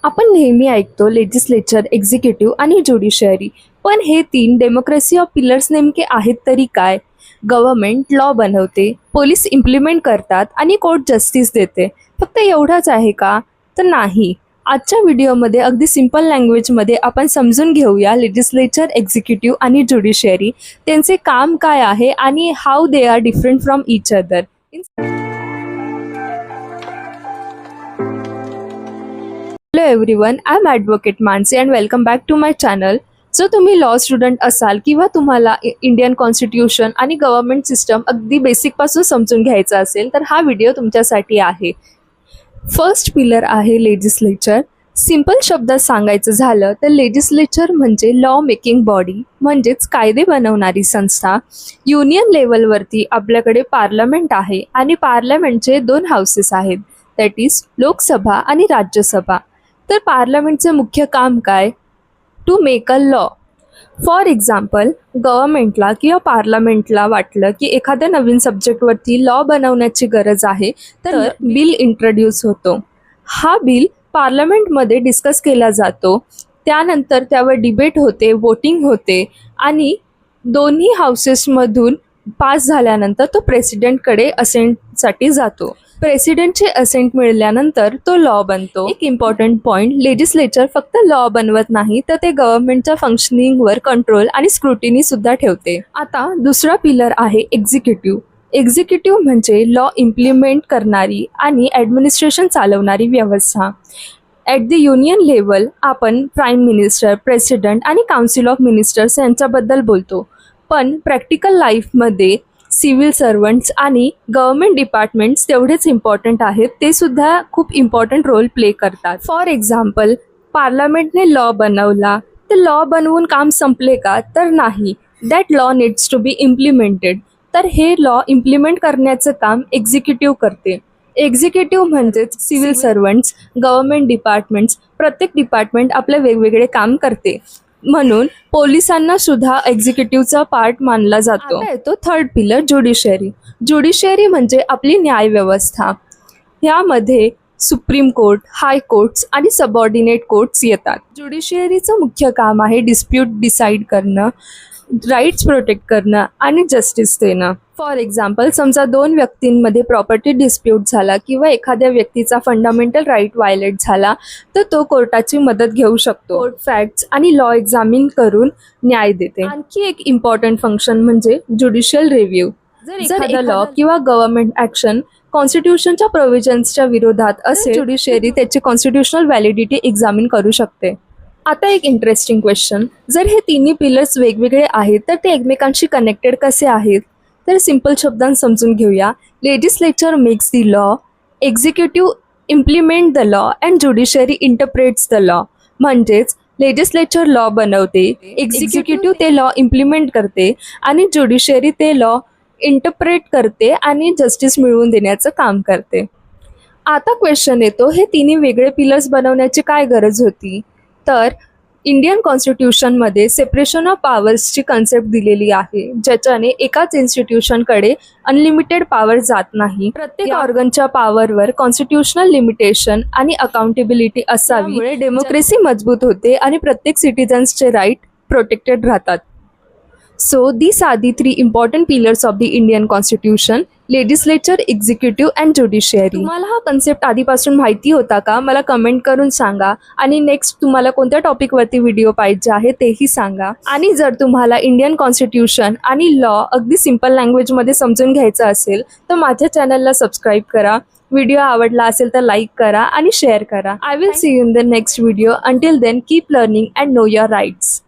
आपण नेहमी ऐकतो लेजिस्लेचर, एक्झिक्युटिव्ह आणि ज्युडिशियरी. पण हे तीन डेमोक्रेसी ऑफ पिलर्स नेमके आहेत तरी काय? गव्हर्नमेंट लॉ बनवते, पोलीस इम्प्लिमेंट करतात आणि कोर्ट जस्टिस देते. फक्त एवढंच आहे का? तर नाही. आजच्या व्हिडिओमध्ये अगदी सिंपल लँग्वेजमध्ये आपण समजून घेऊया लेजिस्लेचर, एक्झिक्युटिव्ह आणि ज्युडिशियरी, त्यांचे काम काय आहे आणि how they are different from each other. Hello everyone, I am advocate Mansi and welcome back to my channel. जर तुम्ही लॉ स्टुडंट असाल किंवा तुम्हाला इंडियन कॉन्स्टिट्यूशन आणि गव्हर्नमेंट सिस्टम अगदी बेसिकपासून समजून घ्यायचं असेल तर हा व्हिडिओ तुमच्यासाठी आहे. फर्स्ट पिलर आहे लेजिस्लेचर. सिंपल शब्दात सांगायचं झालं तर लेजिस्लेचर म्हणजे लॉ मेकिंग बॉडी, म्हणजेच कायदे बनवणारी संस्था. युनियन लेवलवरती आपल्याकडे पार्लमेंट आहे आणि पार्लमेंटचे दोन हाऊसेस आहेत, दॅट इज लोकसभा आणि राज्यसभा. तर पार्लमेंटचं मुख्य काम काय? To make a law. For example, गव्हर्नमेंटला किंवा पार्लमेंटला वाटलं की एखाद्या नवीन सब्जेक्टवरती लॉ बनवण्याची गरज आहे, तर बिल इंट्रोड्यूस होतो. हा बिल पार्लमेंटमध्ये डिस्कस केला जातो, त्यानंतर त्यावर डिबेट होते, वोटिंग होते आणि दोन्ही हाऊसेसमधून पास झाल्यानंतर तो प्रेसिडेंटकडे असेंटसाठी जातो. प्रेसिडेंटचे असेंट मिळाल्यानंतर तो लॉ बनतो. एक इम्पॉर्टंट पॉईंट, लेजिस्लेचर फक्त लॉ बनवत नाही तर ते गव्हर्नमेंटच्या फंक्शनिंगवर कंट्रोल आणि स्क्रुटिनी सुद्धा ठेवते. आता दुसरा पिलर आहे एक्झिक्युटिव्ह. एक्झिक्युटिव्ह म्हणजे लॉ इम्प्लिमेंट करणारी आणि ॲडमिनिस्ट्रेशन चालवणारी व्यवस्था. ॲट द युनियन लेवल आपण प्राईम मिनिस्टर, प्रेसिडेंट आणि काउन्सिल ऑफ मिनिस्टर्स यांच्याबद्दल बोलतो. पण प्रॅक्टिकल लाईफमध्ये सिव्हिल सर्वंट्स आणि गव्हर्नमेंट डिपार्टमेंट्स तेवढेच इम्पॉर्टंट आहेत, ते सुद्धा खूप इम्पॉर्टंट रोल प्ले करतात. फॉर एक्झाम्पल, पार्लमेंटने लॉ बनवला तर लॉ बनवून काम संपले का? तर नाही. That law needs to be implemented. तर हे लॉ इम्प्लिमेंट करण्याचं काम एक्झिक्युटिव्ह करते. एक्झिक्युटिव्ह म्हणजेच सिव्हिल सर्वंट्स, गव्हर्नमेंट डिपार्टमेंट्स. प्रत्येक डिपार्टमेंट आपले वेगवेगळे काम करते, म्हणून पोलिसांना सुद्धा एक्झिक्युटिव्हचा पार्ट मानला जातो. आता येतो थर्ड पिलर, ज्युडिशियरी. ज्युडिशियरी म्हणजे आपली न्यायव्यवस्था. यामध्ये सुप्रीम कोर्ट, हाय कोर्ट्स आणि सबऑर्डिनेट कोर्ट्स येतात. ज्युडिशियरीचं मुख्य काम आहे डिस्प्यूट डिसाईड करणं, राईट्स प्रोटेक्ट करणं आणि जस्टिस देणं. फॉर एक्झाम्पल, समजा दोन व्यक्तींमध्ये प्रॉपर्टी डिस्प्यूट झाला किंवा एखाद्या व्यक्तीचा फंडामेंटल राईट व्हायलेट झाला तर तो कोर्टाची मदत घेऊ शकतो. कोर्ट फॅक्ट्स आणि लॉ एक्झामिन करून न्याय देते. आणखी एक इम्पॉर्टंट फंक्शन म्हणजे ज्युडिशियल रिव्ह्यू. जर एखादा लॉ किंवा गव्हर्नमेंट ॲक्शन कॉन्स्टिट्यूशनच्या प्रोव्हिजन्सच्या विरोधात असेल, ज्युडिशियरी त्याची कॉन्स्टिट्यूशनल व्हॅलिडिटी एक्झामिन करू शकते. आता एक इंटरेस्टिंग क्वेश्चन, जर हे तिन्ही पिलर्स वेगवेगळे आहेत तर ते एकमेकांशी कनेक्टेड कसे आहेत? तर सिंपल शब्दांत समजून घेऊया. Legislature makes the law, executive implement the law and judiciary interprets the law. म्हणजेच लेजिस्लेचर लॉ बनवते, एक्झिक्युटिव्ह ते लॉ इम्प्लिमेंट करते आणि ज्युडिशियरी ते लॉ इंटरप्रेट करते आणि जस्टिस मिळवून देण्याचं काम करते. आता क्वेश्चन येतो, हे तिन्ही वेगळे पिलर्स बनवण्याची काय गरज होती? तर इंडियन कॉन्स्टिट्यूशनमध्ये सेपरेशन ऑफ पॉवर्सची कन्सेप्ट दिलेली आहे, ज्याच्याने एकाच इन्स्टिट्यूशनकडे अनलिमिटेड पॉवर जात नाही. प्रत्येक ऑर्गनच्या पॉवरवर कॉन्स्टिट्यूशनल लिमिटेशन आणि अकाउंटेबिलिटी असावी. त्यामुळे डेमोक्रेसी मजबूत होते आणि प्रत्येक सिटिझन्सचे राईट प्रोटेक्टेड राहतात. So these are the three important pillars of the Indian Constitution: legislature, executive and judiciary. तुम्हाला हा कन्सेप्ट आधीपासून माहिती होता का? मला कमेंट करून सांगा. आणि नेक्स्ट तुम्हाला कोणत्या टॉपिकवरती व्हिडिओ पाहिजे आहे तेही सांगा. आणि जर तुम्हाला इंडियन कॉन्स्टिट्यूशन आणि लॉ अगदी सिंपल लँग्वेजमध्ये समजून घ्यायचं असेल तर माझ्या चॅनलला सबस्क्राईब करा. व्हिडिओ आवडला असेल तर लाईक करा आणि शेअर करा. I will see you in the next video. Until then keep learning and know your rights.